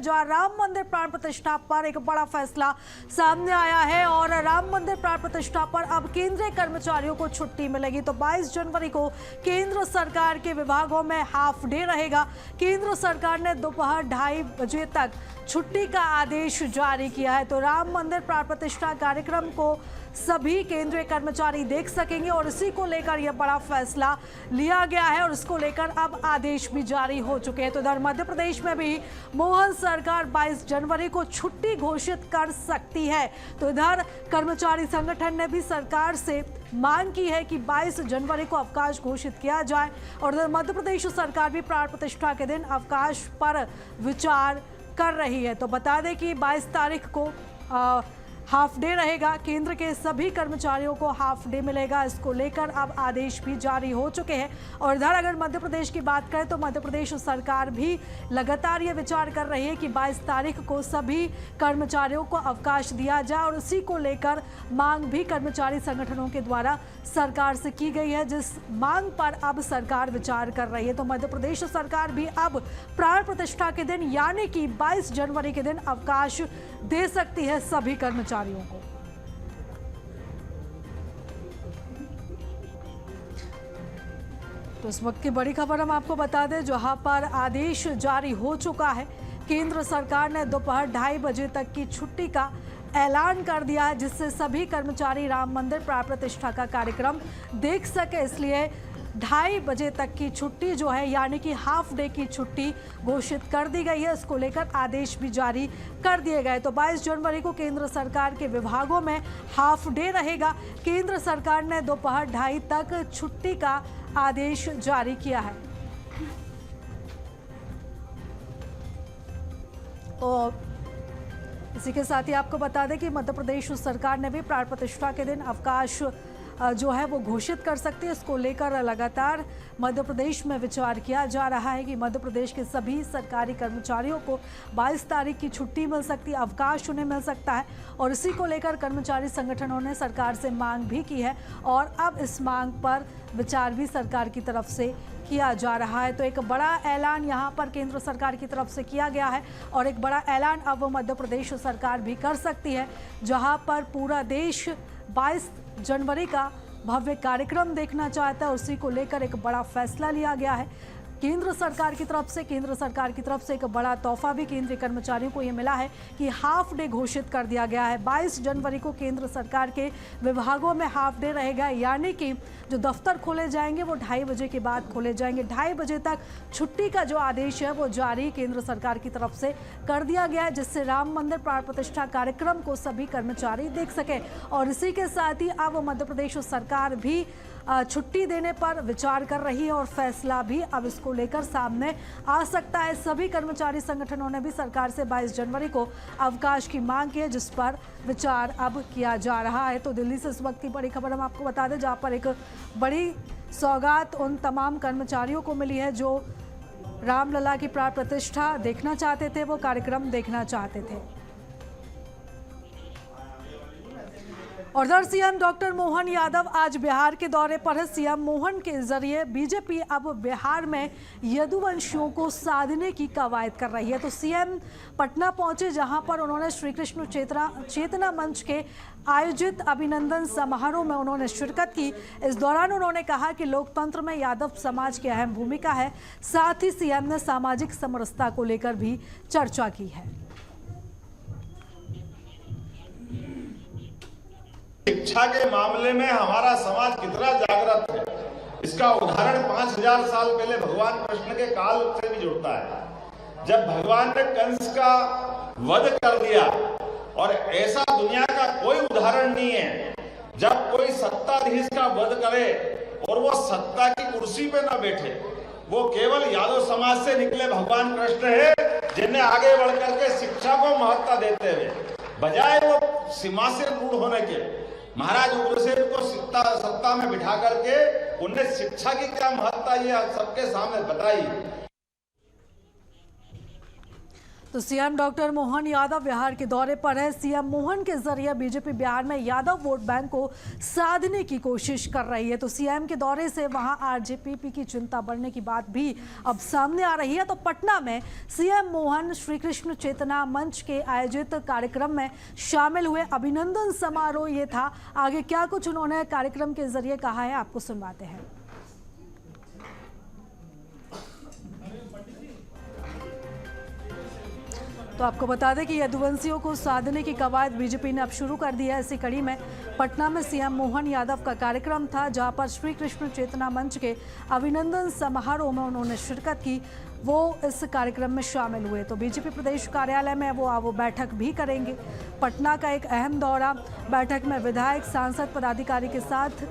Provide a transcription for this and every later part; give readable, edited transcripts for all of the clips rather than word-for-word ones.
जहां राम मंदिर प्राण प्रतिष्ठा पर एक बड़ा फैसला सामने आया है और राम मंदिर प्राण प्रतिष्ठा पर अब केंद्रीय कर्मचारियों को छुट्टी मिलेगी। तो 22 जनवरी को केंद्र सरकार के विभागों में हाफ डे रहेगा। केंद्र सरकार ने दोपहर 2:30 बजे तक छुट्टी का आदेश जारी किया है। तो राम मंदिर प्राण प्रतिष्ठा कार्यक्रम को सभी केंद्रीय कर्मचारी देख सकेंगे और इसी को लेकर यह बड़ा फैसला लिया गया है और इसको लेकर अब आदेश भी जारी हो चुके हैं। तो इधर मध्य प्रदेश में भी मोहन सरकार 22 जनवरी को छुट्टी घोषित कर सकती है। तो इधर कर्मचारी संगठन ने भी सरकार से मांग की है कि 22 जनवरी को अवकाश घोषित किया जाए और इधर मध्य प्रदेश सरकार भी प्राण प्रतिष्ठा के दिन अवकाश पर विचार कर रही है। तो बता दें कि 22 तारीख को हाफ डे रहेगा। केंद्र के सभी कर्मचारियों को हाफ डे मिलेगा। इसको लेकर अब आदेश भी जारी हो चुके हैं। और इधर अगर मध्य प्रदेश की बात करें तो मध्य प्रदेश सरकार भी लगातार ये विचार कर रही है कि 22 तारीख को सभी कर्मचारियों को अवकाश दिया जाए और इसी को लेकर मांग भी कर्मचारी संगठनों के द्वारा सरकार से की गई है, जिस मांग पर अब सरकार विचार कर रही है। तो मध्य प्रदेश सरकार भी अब प्राण प्रतिष्ठा के दिन यानी कि 22 जनवरी के दिन अवकाश दे सकती है सभी कर्मचारियों को। तो इस वक्त की बड़ी खबर हम आपको बता दें, जहां पर आदेश जारी हो चुका है। केंद्र सरकार ने दोपहर 2:30 बजे तक की छुट्टी का ऐलान कर दिया है, जिससे सभी कर्मचारी राम मंदिर प्राण प्रतिष्ठा का कार्यक्रम देख सके। इसलिए 2:30 बजे तक की छुट्टी जो है यानी कि हाफ डे की छुट्टी घोषित कर दी गई है। इसको लेकर आदेश भी जारी कर दिए गए। तो 22 जनवरी को केंद्र सरकार के विभागों में हाफ डे रहेगा। केंद्र सरकार ने दोपहर 2:30 तक छुट्टी का आदेश जारी किया है। और इसी के साथ ही आपको बता दें कि मध्य प्रदेश सरकार ने भी प्राण प्रतिष्ठा के दिन अवकाश जो है वो घोषित कर सकती है। इसको लेकर लगातार मध्य प्रदेश में विचार किया जा रहा है कि मध्य प्रदेश के सभी सरकारी कर्मचारियों को 22 तारीख की छुट्टी मिल सकती है, अवकाश उन्हें मिल सकता है और इसी को लेकर कर्मचारी संगठनों ने सरकार से मांग भी की है और अब इस मांग पर विचार भी सरकार की तरफ से किया जा रहा है। तो एक बड़ा ऐलान यहाँ पर केंद्र सरकार की तरफ से किया गया है और एक बड़ा ऐलान अब मध्य प्रदेश सरकार भी कर सकती है, जहाँ पर पूरा देश 22 जनवरी का भव्य कार्यक्रम देखना चाहता है। उसी को लेकर एक बड़ा फैसला लिया गया है केंद्र सरकार की तरफ से। केंद्र सरकार की तरफ से एक बड़ा तोहफा भी केंद्रीय कर्मचारियों को ये मिला है कि हाफ डे घोषित कर दिया गया है। 22 जनवरी को केंद्र सरकार के विभागों में हाफ डे रहेगा, यानी कि जो दफ्तर खोले जाएंगे वो 2:30 बजे के बाद खोले जाएंगे। 2:30 बजे तक छुट्टी का जो आदेश है वो जारी केंद्र सरकार की तरफ से कर दिया गया है, जिससे राम मंदिर प्राण प्रतिष्ठा कार्यक्रम को सभी कर्मचारी देख सके। और इसी के साथ ही अब मध्य प्रदेश सरकार भी छुट्टी देने पर विचार कर रही है और फैसला भी अब इसको लेकर सामने आ सकता है। सभी कर्मचारी संगठनों ने भी सरकार से 22 जनवरी को अवकाश की मांग की है, जिस पर विचार अब किया जा रहा है। तो दिल्ली से इस वक्त की बड़ी खबर हम आपको बता दें, जहां पर एक बड़ी सौगात उन तमाम कर्मचारियों को मिली है जो रामलला की प्राण प्रतिष्ठा देखना चाहते थे, वो कार्यक्रम देखना चाहते थे। और इधर सीएम डॉक्टर मोहन यादव आज बिहार के दौरे पर है। सीएम मोहन के जरिए बीजेपी अब बिहार में यदुवंशियों को साधने की कवायद कर रही है। तो सीएम पटना पहुंचे, जहां पर उन्होंने श्री कृष्ण चेतना मंच के आयोजित अभिनंदन समारोह में उन्होंने शिरकत की। इस दौरान उन्होंने कहा कि लोकतंत्र में यादव समाज की अहम भूमिका है। साथ ही सीएम ने सामाजिक समरसता को लेकर भी चर्चा की है। शिक्षा के मामले में हमारा समाज कितना जागृत है, इसका उदाहरण 5000 साल पहले भगवान कृष्ण के काल से भी जुड़ता है। जब भगवान ने कंस का वध कर दिया, और ऐसा दुनिया का कोई उदाहरण नहीं है जब कोई सत्ताधीश का वध करे और वो सत्ता की कुर्सी पे ना बैठे। वो केवल यादव समाज से निकले भगवान कृष्ण है, जिन्हें आगे बढ़कर के शिक्षा को महत्ता देते हुए बजाय वो सीमा से रूढ़ होने के महाराज उग्रसेन को सत्ता में बिठा करके उन्हें शिक्षा की क्या महत्ता ये सबके सामने बताई। तो सीएम डॉक्टर मोहन यादव बिहार के दौरे पर है। सीएम मोहन के जरिए बीजेपी बिहार में यादव वोट बैंक को साधने की कोशिश कर रही है। तो सीएम के दौरे से वहां आरजेपी की चिंता बढ़ने की बात भी अब सामने आ रही है। तो पटना में सीएम मोहन श्री कृष्ण चेतना मंच के आयोजित कार्यक्रम में शामिल हुए। अभिनंदन समारोह ये था। आगे क्या कुछ उन्होंने कार्यक्रम के जरिए कहा है, आपको सुनवाते हैं। तो आपको बता दें कि यदुवंशियों को साधने की कवायद बीजेपी ने अब शुरू कर दी है। इसी कड़ी में पटना में सीएम मोहन यादव का कार्यक्रम था, जहां पर श्री कृष्ण चेतना मंच के अभिनंदन समारोह में उन्होंने शिरकत की। वो इस कार्यक्रम में शामिल हुए। तो बीजेपी प्रदेश कार्यालय में वो बैठक भी करेंगे। पटना का एक अहम दौरा। बैठक में विधायक, सांसद, पदाधिकारी के साथ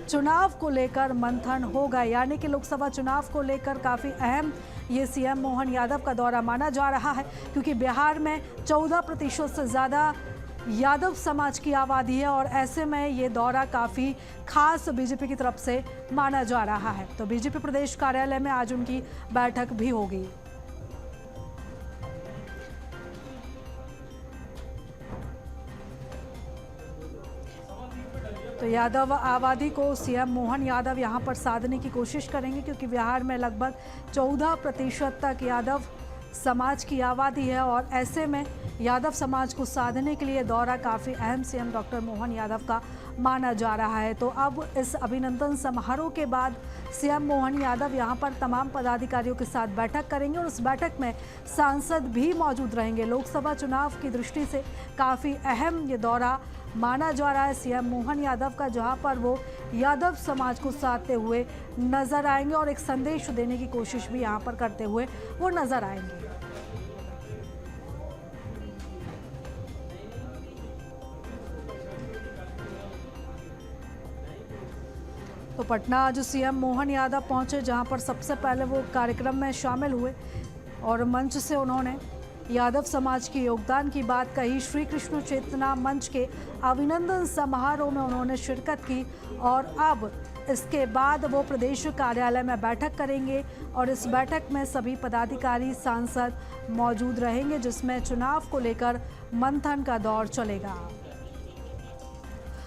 चुनाव को लेकर मंथन होगा। यानी कि लोकसभा चुनाव को लेकर काफ़ी अहम ये सीएम मोहन यादव का दौरा माना जा रहा है, क्योंकि बिहार में 14% से ज़्यादा यादव समाज की आबादी है और ऐसे में ये दौरा काफ़ी खास बीजेपी की तरफ से माना जा रहा है। तो बीजेपी प्रदेश कार्यालय में आज उनकी बैठक भी होगी। तो यादव आबादी को सीएम मोहन यादव यहां पर साधने की कोशिश करेंगे, क्योंकि बिहार में लगभग 14% तक यादव समाज की आबादी है और ऐसे में यादव समाज को साधने के लिए दौरा काफ़ी अहम सीएम डॉक्टर मोहन यादव का माना जा रहा है। तो अब इस अभिनंदन समारोह के बाद सीएम मोहन यादव यहां पर तमाम पदाधिकारियों के साथ बैठक करेंगे और उस बैठक में सांसद भी मौजूद रहेंगे। लोकसभा चुनाव की दृष्टि से काफ़ी अहम ये दौरा माना जा रहा है सीएम मोहन यादव का, जहां पर वो यादव समाज को साधते हुए नजर आएंगे और एक संदेश देने की कोशिश भी यहां पर करते हुए वो नजर आएंगे। तो पटना आज सीएम मोहन यादव पहुंचे, जहां पर सबसे पहले वो कार्यक्रम में शामिल हुए और मंच से उन्होंने यादव समाज के योगदान की बात कही। श्री कृष्ण चेतना मंच के अभिनंदन समारोह में उन्होंने शिरकत की और अब इसके बाद वो प्रदेश कार्यालय में बैठक करेंगे और इस बैठक में सभी पदाधिकारी, सांसद मौजूद रहेंगे, जिसमें चुनाव को लेकर मंथन का दौर चलेगा।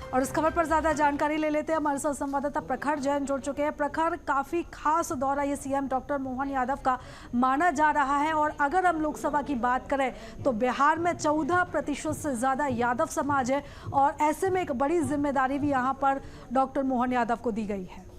और इस खबर पर ज्यादा जानकारी ले लेते हैं। हमारे साथ संवाददाता प्रखर जैन जुड़ चुके हैं। प्रखर, काफी खास दौरा ये सीएम डॉक्टर मोहन यादव का माना जा रहा है और अगर हम लोकसभा की बात करें तो बिहार में 14% से ज्यादा यादव समाज है और ऐसे में एक बड़ी जिम्मेदारी भी यहाँ पर डॉक्टर मोहन यादव को दी गई है।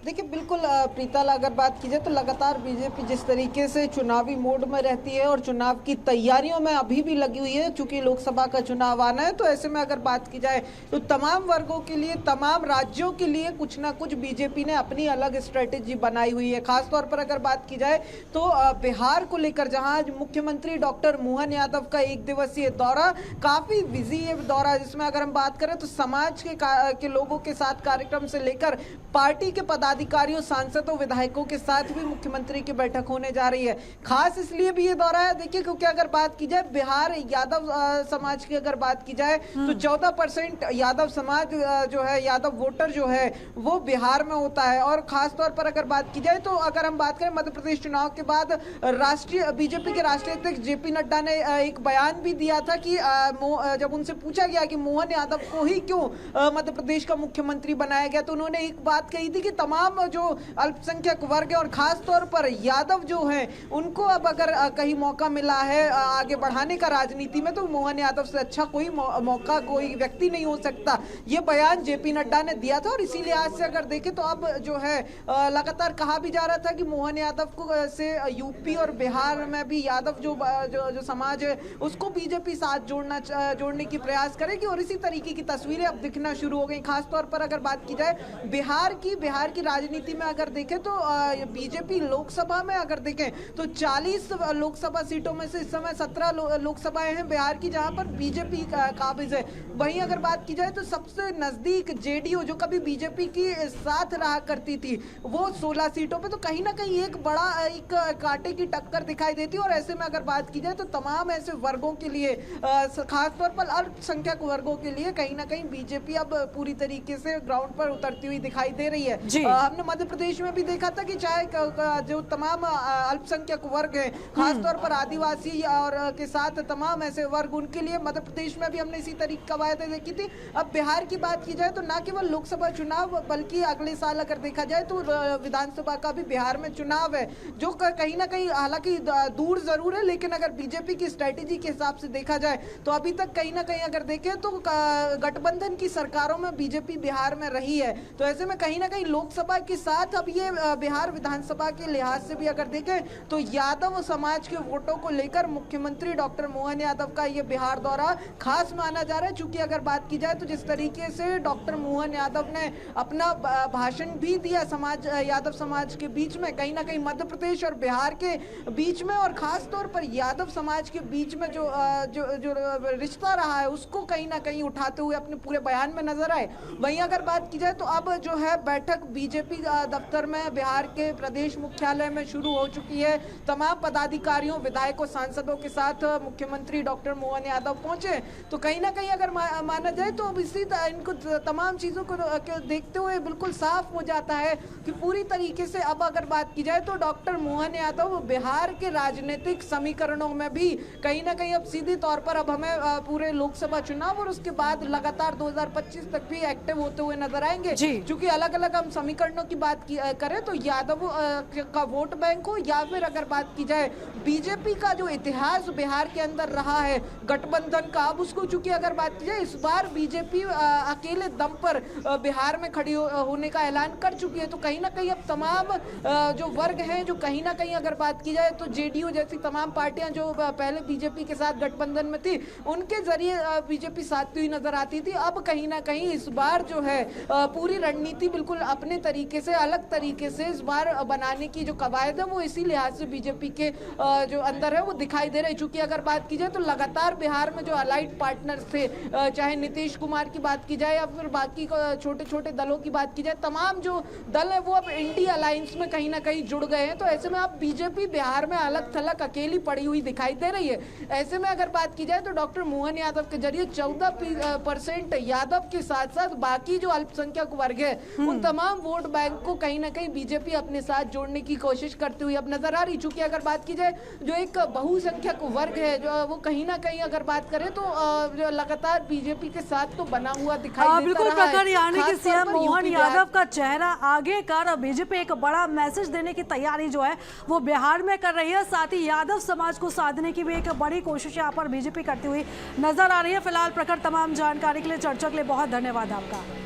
देखिए, बिल्कुल प्रीतल, अगर बात की जाए तो लगातार बीजेपी जिस तरीके से चुनावी मोड में रहती है और चुनाव की तैयारियों में अभी भी लगी हुई है, क्योंकि लोकसभा का चुनाव आना है, तो ऐसे में अगर बात की जाए तो तमाम वर्गों के लिए, तमाम राज्यों के लिए कुछ ना कुछ बीजेपी ने अपनी अलग स्ट्रेटेजी बनाई हुई है। खासतौर पर अगर बात की जाए तो बिहार को लेकर, जहां मुख्यमंत्री डॉक्टर मोहन यादव का 1 दिवसीय दौरा, काफी बिजी है दौरा, जिसमें अगर हम बात करें तो समाज के लोगों के साथ कार्यक्रम से लेकर पार्टी के अधिकारियों, सांसदों, विधायकों के साथ भी मुख्यमंत्री की बैठक होने जा रही है। खास इसलिए भी ये दौरा है, देखिए, क्योंकि अगर बात की जाए बिहार यादव समाज की अगर बात की जाए तो 14% यादव समाज जो है, यादव वोटर जो है वो बिहार में होता है। और खास तौर पर अगर बात की जाए तो अगर हम बात करें मध्य प्रदेश चुनाव के बाद राष्ट्रीय बीजेपी के राष्ट्रीय अध्यक्ष जेपी नड्डा ने एक बयान भी दिया था कि जब उनसे पूछा गया कि मोहन यादव को ही क्यों मध्य प्रदेश का मुख्यमंत्री बनाया गया, तो उन्होंने एक बात कही थी कि तमाम जो अल्पसंख्यक वर्ग है और खास तौर पर यादव जो है उनको अब अगर कहीं मौका मिला है आगे बढ़ाने का राजनीति में, तो मोहन यादव से अच्छा कोई मौका कोई व्यक्ति नहीं हो सकता। ये बयान जेपी नड्डा ने दिया था और इसीलिए आज से अगर देखें तो अब जो है लगातार कहा भी जा रहा था कि मोहन यादव को से यूपी और बिहार में भी यादव जो समाज है उसको बीजेपी साथ जोड़ने की प्रयास करेगी और इसी तरीके की तस्वीरें अब दिखना शुरू हो गई। खासतौर पर अगर बात की जाए बिहार की राजनीति में अगर देखें तो बीजेपी लोकसभा में अगर देखें तो 40 लोकसभा सीटों में से इस समय 17 लोकसभाएं हैं बिहार की, जहां पर बीजेपी काबिज है। वहीं अगर बात की जाए तो सबसे नजदीक जेडीयू, जो कभी बीजेपी की साथ रहा करती थी, वो 16 सीटों पे, तो कहीं ना कहीं एक कांटे की टक्कर दिखाई देती है। और ऐसे में अगर बात की जाए तो तमाम ऐसे वर्गों के लिए, खासतौर पर अल्पसंख्यक वर्गों के लिए, कहीं ना कहीं बीजेपी अब पूरी तरीके से ग्राउंड पर उतरती हुई दिखाई दे रही है। हमने मध्य प्रदेश में भी देखा था कि चाहे जो तमाम अल्पसंख्यक वर्ग है, खासतौर पर आदिवासी और के साथ तमाम ऐसे वर्ग, उनके लिए मध्य प्रदेश में भी हमने इसी तरीके की कवायदें देखी थी। अब बिहार की बात की जाए तो न केवल लोकसभा चुनाव बल्कि अगले साल अगर देखा जाए तो विधानसभा का भी बिहार में चुनाव है, जो कहीं ना कहीं हालांकि दूर जरूर है, लेकिन अगर बीजेपी की स्ट्रेटेजी के हिसाब से देखा जाए तो अभी तक कहीं ना कहीं अगर देखें तो गठबंधन की सरकारों में बीजेपी बिहार में रही है। तो ऐसे में कहीं ना कहीं लोकसभा के साथ अब ये बिहार विधानसभा के लिहाज से भी अगर देखें तो यादव समाज के वोटों को लेकर मुख्यमंत्री डॉक्टर मोहन यादव का ये बिहार दौरा खास माना जा रहा है। चूंकि अगर बात की जाए तो जिस तरीके से डॉक्टर मोहन यादव ने अपना भाषण भी दिया यादव समाज के बीच में, कहीं ना कहीं मध्य प्रदेश और बिहार के बीच में और खास तौर पर यादव समाज के बीच में जो रिश्ता रहा है उसको कहीं ना कहीं उठाते हुए अपने पूरे बयान में नजर आए। वहीं अगर बात की जाए तो अब जो है बैठक बीजेपी दफ्तर में बिहार के प्रदेश मुख्यालय में शुरू हो चुकी है। तमाम पदाधिकारियों, विधायकों, सांसदों के साथ मुख्यमंत्री डॉक्टर मोहन यादव पहुंचे। तो कहीं ना कहीं अगर माना जाए तो अब इनको तमाम चीजों को देखते हुए बिल्कुल साफ हो जाता है कि पूरी तरीके से अब अगर बात की जाए तो डॉक्टर मोहन यादव बिहार के राजनीतिक समीकरणों में भी कहीं ना कहीं अब सीधे तौर पर अब हमें पूरे लोकसभा चुनाव और उसके बाद लगातार 2025 तक भी एक्टिव होते हुए नजर आएंगे। क्योंकि अलग अलग हम समीकरणों की बात करें तो यादव का वोट बैंक हो या फिर अगर बात की जाए बीजेपी का जो इतिहास बिहार के अंदर रहा है गठबंधन का, अब उसको चूंकि अगर बात की जाए इस बार बीजेपी अकेले दम पर बिहार में खड़ी होने का ऐलान कर चुकी है। तो कहीं ना कहीं अब तमाम जो वर्ग हैं, जो कहीं ना कहीं अगर बात की जाए तो जेडीयू जैसी तमाम पार्टियां जो पहले बीजेपी के साथ गठबंधन में थी उनके जरिए बीजेपी साथ हुई नजर आती थी, अब कहीं ना कहीं इस बार जो है पूरी रणनीति बिल्कुल अपने तरीके से, अलग तरीके से इस बार बनाने की जो कवायद है वो इसी लिहाज से बीजेपी के जो अंदर है वो दिखाई दे रही। चूंकि अगर बात की जाए तो लगातार बिहार में जो अलाइड पार्टनर्स थे, चाहे नीतीश कुमार की बात की जाए या फिर बाकी छोटे छोटे दलों की बात की जाए, तमाम जो दल है वो अब इंडी अलायंस में कहीं ना कहीं जुड़ गए हैं। तो ऐसे में अब बीजेपी बिहार में अलग थलग अकेली पड़ी हुई दिखाई दे रही है। ऐसे में अगर बात की जाए तो डॉक्टर मोहन यादव के जरिए 14% यादव के साथ साथ बाकी जो अल्पसंख्यक वर्ग है उन तमाम वोट बैंक को कहीं ना कहीं बीजेपी अपने साथ जोड़ने की कोशिश करती हुई अब नजर आ रही। चूंकि अगर बात की जाए जो एक बहुसंख्यक वर्ग है जो वो कहीं ना कहीं अगर बात करें तो जो लगातार बीजेपी के साथ तो बना हुआ दिखाई देता बिल्कुल रहा प्रखर, है। यानी कि सीएम मोहन यादव का चेहरा आगे कर बीजेपी एक बड़ा मैसेज देने की तैयारी जो है वो बिहार में कर रही है। साथ ही यादव समाज को साधने की भी एक बड़ी कोशिश यहाँ पर बीजेपी करती हुई नजर आ रही है। फिलहाल प्रखर, तमाम जानकारी के लिए, चर्चा के लिए बहुत धन्यवाद आपका।